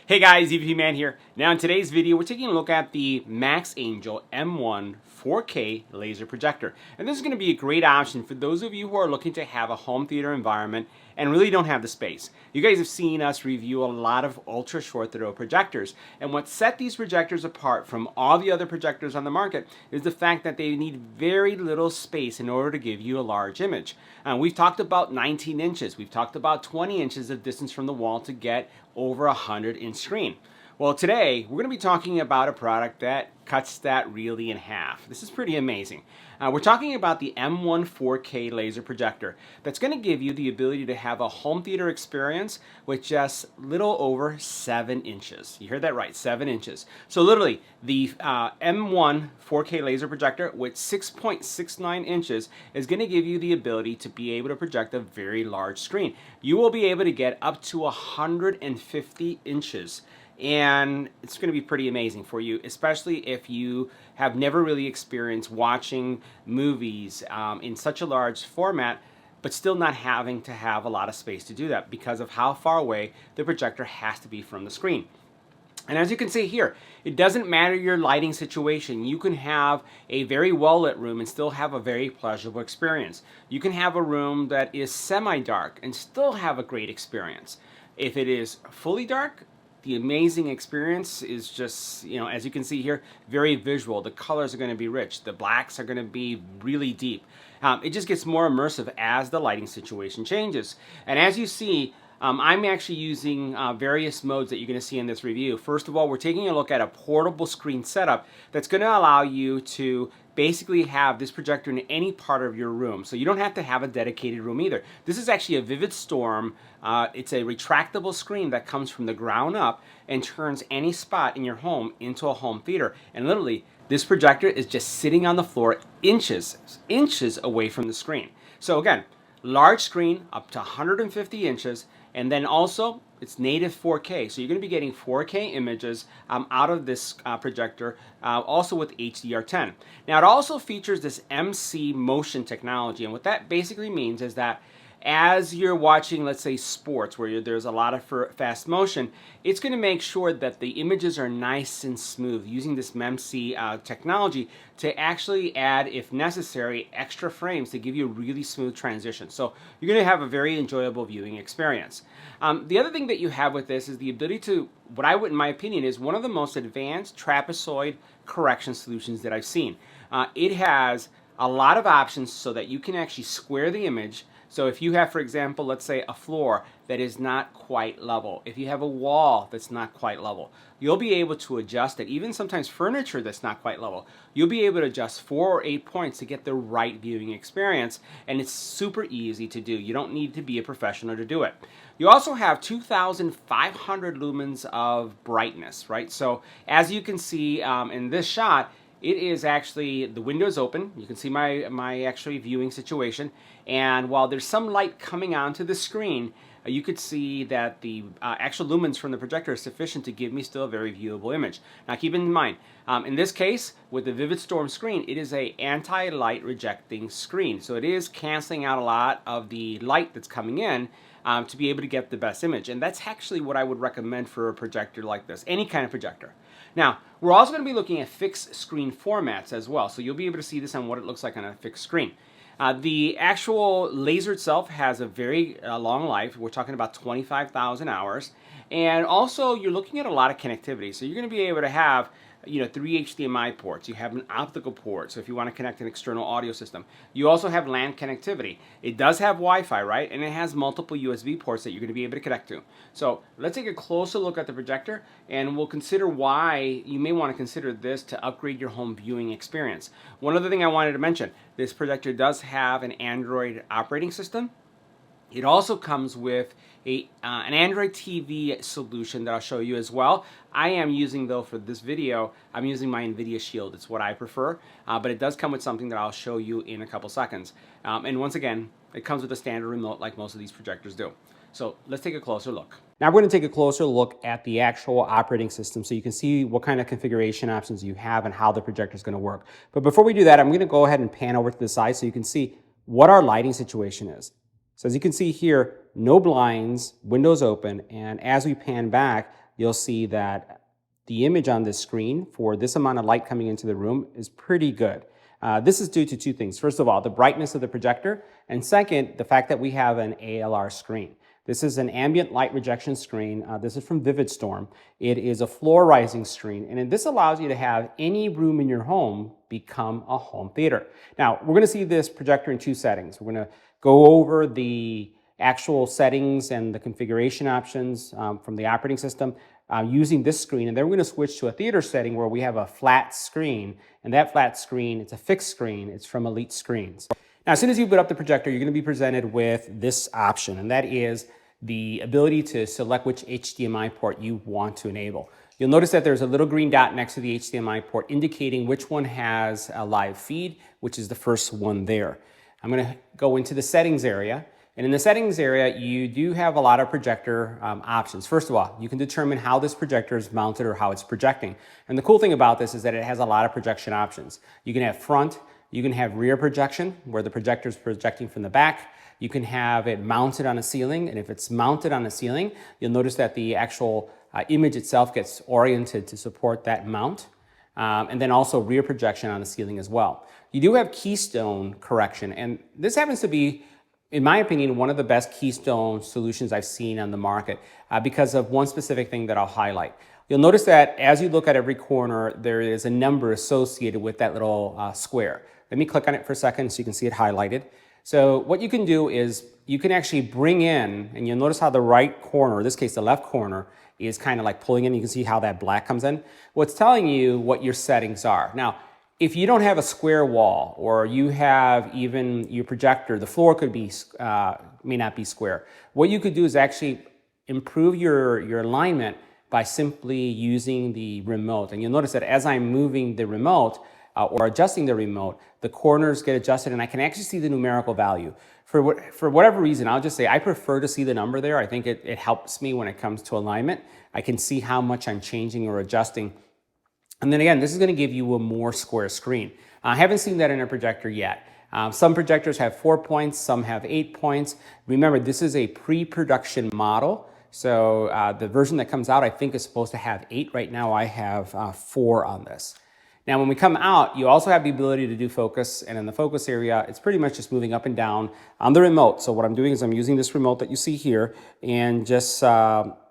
Hey guys, EBPMAN here. Now in today's video, we're taking a look at the MaxAngel M1 4K laser projector. And this is going to be a great option for those of you who are looking to have a home theater environment and really don't have the space. You guys have seen us review a lot of ultra short throw projectors. And what set these projectors apart from all the other projectors on the market is the fact that they need very little space in order to give you a large image. We've talked about 19 inches. We've talked about 20 inches of distance from the wall to get over a 100-inch screen. Well, today we're going to be talking about a product that cuts that really in half. This is pretty amazing. We're talking about the M1 4K laser projector that's going to give you the ability to have a home theater experience with just little over 7 inches. You heard that right, 7 inches. So literally, the M1 4K laser projector with 6.69 inches is going to give you the ability to be able to project a very large screen. You will be able to get up to 150 inches. And it's going to be pretty amazing for you, especially if you have never really experienced watching movies in such a large format, but still not having to have a lot of space to do that because of how far away the projector has to be from the screen. And as you can see here, it doesn't matter your lighting situation. You can have a very well-lit room and still have a very pleasurable experience. You can have a room that is semi-dark and still have a great experience. If it is fully dark, the amazing experience is just, as you can see here, very visual. The colors are going to be rich. The blacks are going to be really deep. It just gets more immersive as the lighting situation changes. And as you see, I'm actually using various modes that you're going to see in this review. First of all, we're taking a look at a portable screen setup that's going to allow you to basically have this projector in any part of your room. So you don't have to have a dedicated room either. This is actually a Vivid Storm. It's a retractable screen that comes from the ground up and turns any spot in your home into a home theater. And literally, this projector is just sitting on the floor inches away from the screen. So again, large screen up to 150 inches, and then also it's native 4K, so you're going to be getting 4K images out of this projector, also with HDR10. Now it also features this MC motion technology, and what that basically means is that as you're watching, let's say, sports where there's a lot of fast motion, it's going to make sure that the images are nice and smooth using this MEMC technology to actually add, if necessary, extra frames to give you a really smooth transition. So you're going to have a very enjoyable viewing experience. The other thing that you have with this is the ability to, what I would, in my opinion, is one of the most advanced trapezoid correction solutions that I've seen. It has a lot of options so that you can actually square the image. So if you have, for example, let's say a floor that is not quite level, if you have a wall that's not quite level, you'll be able to adjust it. Even sometimes furniture that's not quite level, you'll be able to adjust 4 or 8 points to get the right viewing experience, and it's super easy to do. You don't need to be a professional to do it. You also have 2,500 lumens of brightness, right? So as you can see in this shot, it is actually, the window's open. You can see my actually viewing situation. And while there's some light coming onto the screen, you could see that the actual lumens from the projector is sufficient to give me still a very viewable image. Now keep in mind, in this case, with the Vivid Storm screen, it is a anti-light rejecting screen. So it is canceling out a lot of the light that's coming in to be able to get the best image. And that's actually what I would recommend for a projector like this, any kind of projector. Now, we're also going to be looking at fixed screen formats as well, so you'll be able to see this on what it looks like on a fixed screen. The actual laser itself has a very long life. We're talking about 25,000 hours. And also, you're looking at a lot of connectivity. So you're going to be able to have 3 HDMI ports. You have an optical port, so if you want to connect an external audio system. You also have LAN connectivity. It does have Wi-Fi, right? And it has multiple USB ports that you're going to be able to connect to. So let's take a closer look at the projector, and we'll consider why you may want to consider this to upgrade your home viewing experience. One other thing I wanted to mention, this projector does have an Android operating system. It also comes with an Android TV solution that I'll show you as well. I am using, though, for this video, I'm using my NVIDIA Shield. It's what I prefer, but it does come with something that I'll show you in a couple seconds. And once again, it comes with a standard remote like most of these projectors do. So let's take a closer look. Now we're going to take a closer look at the actual operating system so you can see what kind of configuration options you have and how the projector is going to work. But before we do that, I'm going to go ahead and pan over to the side so you can see what our lighting situation is. So as you can see here, no blinds, windows open, and as we pan back, you'll see that the image on this screen for this amount of light coming into the room is pretty good. This is due to two things. First of all, the brightness of the projector, and second, the fact that we have an ALR screen. This is an ambient light rejection screen. This is from VividStorm. It is a floor rising screen, and this allows you to have any room in your home become a home theater. Now, we're gonna see this projector in two settings. We're gonna go over the actual settings and the configuration options from the operating system using this screen, and then we're going to switch to a theater setting where we have a flat screen, and that flat screen, it's a fixed screen, it's from Elite Screens. Now, as soon as you boot up the projector, you're going to be presented with this option, and that is the ability to select which HDMI port you want to enable. You'll notice that there's a little green dot next to the HDMI port indicating which one has a live feed, which is the first one there. I'm going to go into the settings area. And in the settings area, you do have a lot of projector options. First of all, you can determine how this projector is mounted or how it's projecting. And the cool thing about this is that it has a lot of projection options. You can have front, you can have rear projection, where the projector is projecting from the back. You can have it mounted on a ceiling, and if it's mounted on a ceiling, you'll notice that the actual image itself gets oriented to support that mount. And then also rear projection on the ceiling as well. You do have keystone correction, and this happens to be, in my opinion, one of the best keystone solutions I've seen on the market because of one specific thing that I'll highlight. You'll notice that as you look at every corner, there is a number associated with that little square. Let me click on it for a second so you can see it highlighted. So what you can do is you can actually bring in, and you'll notice how the right corner, in this case the left corner, is kind of like pulling in. You can see how that black comes in. Well, it's telling you what your settings are. Now, if you don't have a square wall, or you have even your projector, the floor could be may not be square. What you could do is actually improve your alignment by simply using the remote. And you'll notice that as I'm moving the remote or adjusting the remote, the corners get adjusted, and I can actually see the numerical value. For whatever reason, I'll just say I prefer to see the number there. I think it helps me when it comes to alignment. I can see how much I'm changing or adjusting. And then again, this is going to give you a more square screen. I haven't seen that in a projector yet. Some projectors have 4 points, some have 8 points. Remember, this is a pre-production model. So the version that comes out, I think, is supposed to have 8. Right now, I have 4 on this. Now, when we come out, you also have the ability to do focus. And in the focus area, it's pretty much just moving up and down on the remote. So what I'm doing is I'm using this remote that you see here and just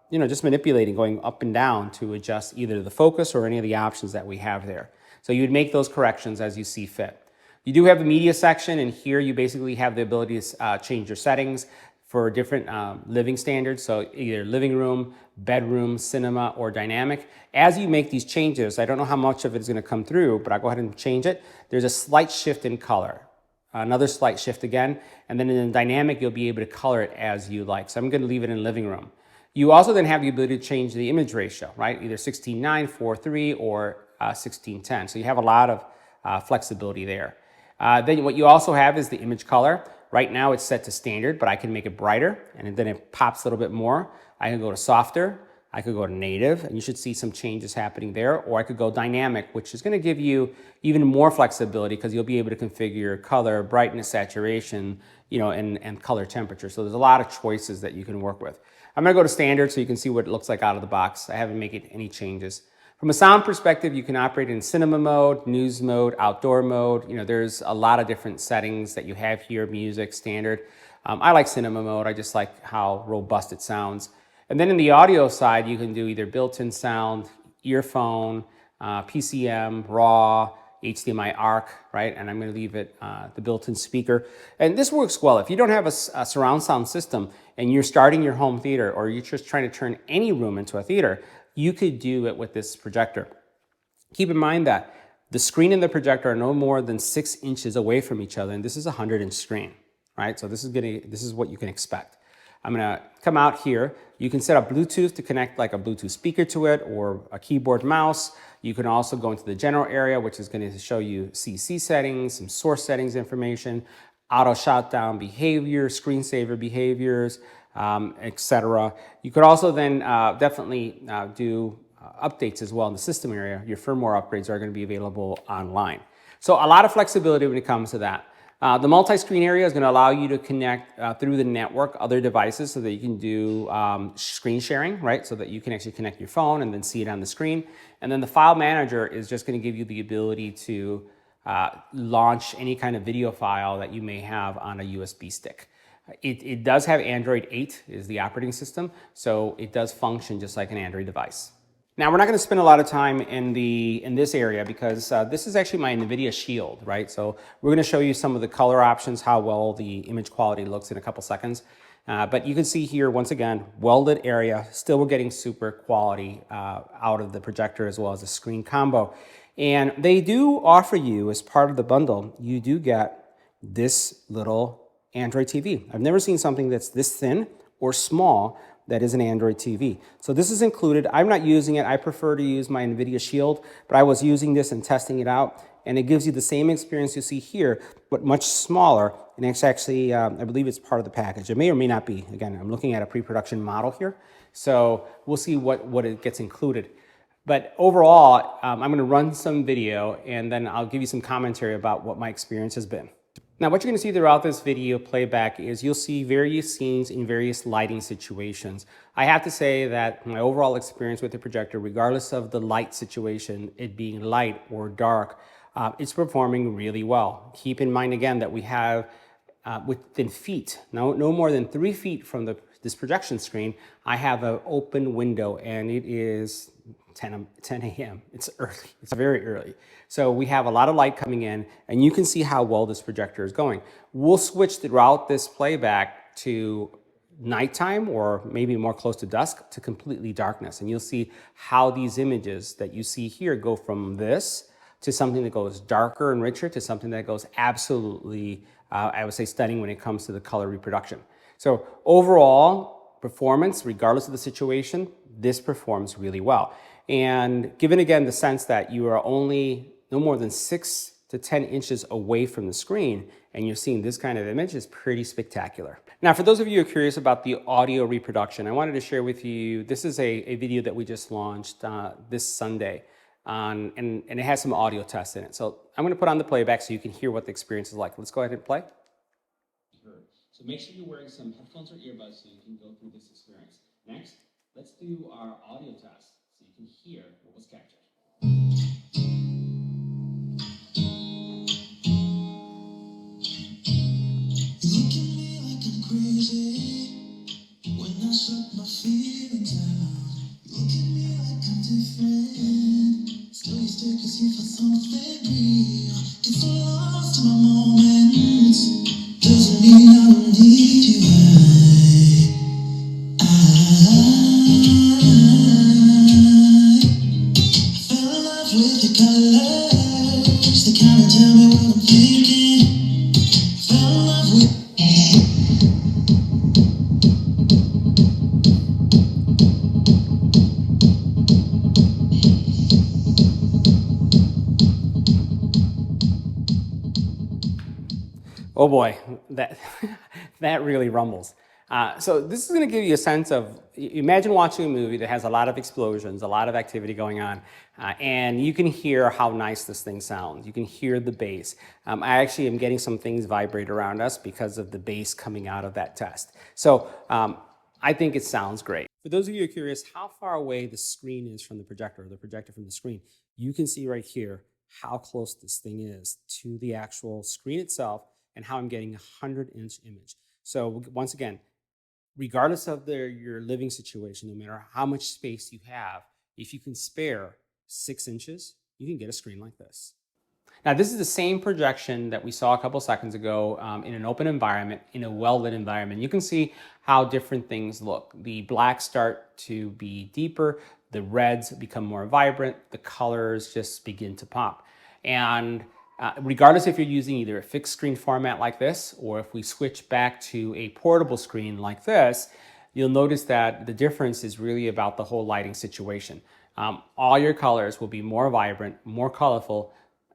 just manipulating, going up and down to adjust either the focus or any of the options that we have there. So you would make those corrections as you see fit. You do have the media section, and here you basically have the ability to change your settings for different living standards. So either living room, bedroom, cinema, or dynamic. As you make these changes, I don't know how much of it is going to come through, but I'll go ahead and change it. There's a slight shift in color. Another slight shift again. And then in the dynamic, you'll be able to color it as you like. So I'm going to leave it in living room. You also then have the ability to change the image ratio, right? Either 16:9, 4:3, or 16:10. So you have a lot of flexibility there. Then what you also have is the image color. Right now it's set to standard, but I can make it brighter, and then it pops a little bit more. I can go to softer, I could go to native, and you should see some changes happening there, or I could go dynamic, which is going to give you even more flexibility because you'll be able to configure color, brightness, saturation, and color temperature. So there's a lot of choices that you can work with. I'm going to go to standard so you can see what it looks like out of the box. I haven't made any changes. From a sound perspective, you can operate in cinema mode, news mode, outdoor mode. There's a lot of different settings that you have here, music, standard. I like cinema mode. I just like how robust it sounds. And then in the audio side, you can do either built-in sound, earphone, PCM, raw, HDMI ARC, right? And I'm going to leave it the built-in speaker. And this works well. If you don't have a surround sound system and you're starting your home theater, or you're just trying to turn any room into a theater, you could do it with this projector. Keep in mind that the screen and the projector are no more than 6 inches away from each other, and this is a 100-inch screen, right? So this is what you can expect. I'm gonna come out here. You can set up Bluetooth to connect like a Bluetooth speaker to it, or a keyboard mouse. You can also go into the general area, which is going to show you CC settings, some source settings information, auto shutdown behavior, screensaver behaviors, etc. You could also then definitely do updates as well in the system area. Your firmware upgrades are going to be available online. So a lot of flexibility when it comes to that. The multi-screen area is going to allow you to connect through the network other devices so that you can do screen sharing, right? So that you can actually connect your phone and then see it on the screen. And then the file manager is just going to give you the ability to launch any kind of video file that you may have on a USB stick. It does have Android 8 is the operating system, so it does function just like an Android device. Now, we're not going to spend a lot of time in this area because this is actually my NVIDIA Shield, right? So we're going to show you some of the color options, how well the image quality looks in a couple seconds. But you can see here, once again, well-lit area. Still, we're getting super quality out of the projector as well as the screen combo. And they do offer you, as part of the bundle, you do get this little Android TV. I've never seen something that's this thin or small that is an Android TV. So this is included. I'm not using it. I prefer to use my NVIDIA Shield, but I was using this and testing it out, and it gives you the same experience you see here, but much smaller, and it's actually, I believe it's part of the package. It may or may not be. Again, I'm looking at a pre-production model here, so we'll see what it gets included. But overall, I'm gonna run some video, and then I'll give you some commentary about what my experience has been. Now, what you're going to see throughout this video playback is you'll see various scenes in various lighting situations. I have to say that my overall experience with the projector, regardless of the light situation, it being light or dark, it's performing really well. Keep in mind again that we have within feet, no more than 3 feet from this projection screen, I have an open window, and it is 10 a.m. It's early. It's very early. So we have a lot of light coming in, and you can see how well this projector is going. We'll switch throughout this playback to nighttime, or maybe more close to dusk, to completely darkness. And you'll see how these images that you see here go from this to something that goes darker and richer to something that goes absolutely, I would say, stunning when it comes to the color reproduction. So overall performance, regardless of the situation, this performs really well. And given again the sense that you are only no more than 6 to 10 inches away from the screen, and you're seeing this kind of image, is pretty spectacular. Now, for those of you who are curious about the audio reproduction, I wanted to share with you, this is a video that we just launched this Sunday, and it has some audio tests in it. So I'm going to put on the playback so you can hear what the experience is like. Let's go ahead and play. So make sure you're wearing some headphones or earbuds so you can go through this experience. Next, let's do our audio test so you can hear what was captured. You look at me like I'm crazy when I shut my feelings down. You look at me like I'm different, still you stay 'cause you feel something real. Get so lost in my moments, doesn't mean I don't need you. I fell in love with your colors, they kind of tell me what I'm thinking. Fell in love with oh boy, that that really rumbles. So this is going to give you a sense of, imagine watching a movie that has a lot of explosions, a lot of activity going on, and you can hear how nice this thing sounds. You can hear the bass. I actually am getting some things vibrate around us because of the bass coming out of that test. So I think it sounds great. For those of you who are curious how far away the screen is from the projector, or the projector from the screen, you can see right here how close this thing is to the actual screen itself, and how I'm getting a 100-inch image. So once again, regardless of your living situation, no matter how much space you have, if you can spare 6 inches, you can get a screen like this. Now, this is the same projection that we saw a couple seconds ago in an open environment, in a well-lit environment. You can see how different things look. The blacks start to be deeper, the reds become more vibrant, the colors just begin to pop. And regardless if you're using either a fixed screen format like this, or if we switch back to a portable screen like this, you'll notice that the difference is really about the whole lighting situation. All your colors will be more vibrant, more colorful,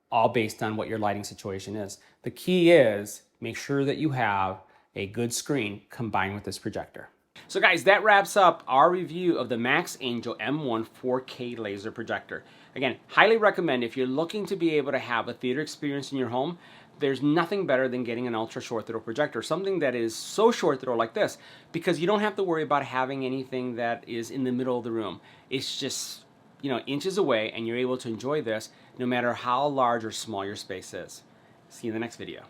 all based on what your lighting situation is. The key is make sure that you have a good screen combined with this projector. So guys, that wraps up our review of the MaxAngel M1 4K laser projector. Again, highly recommend if you're looking to be able to have a theater experience in your home, there's nothing better than getting an ultra short throw projector, something that is so short throw like this, because you don't have to worry about having anything that is in the middle of the room. It's just, inches away, and you're able to enjoy this no matter how large or small your space is. See you in the next video.